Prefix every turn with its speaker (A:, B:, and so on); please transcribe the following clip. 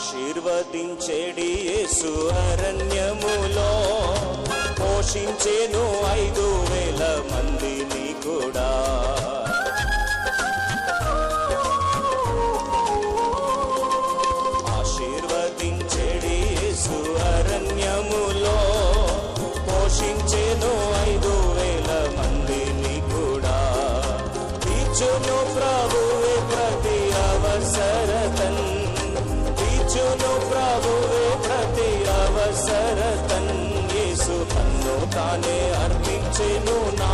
A: ఆశీర్వదించేడి యేసు అరణ్యములో పోషించేను 5,000 మందిని కూడా. ఆశీర్వదించేడి యేసు అరణ్యములో పోషించేను 5,000 మందిని కూడా. తీర్చును ప్రభువే ప్రతి అవసరతన్, తీర్చును ప్రభువే ప్రతి అవసరతన్. యేసు తన్ను తానే అర్పించెను నా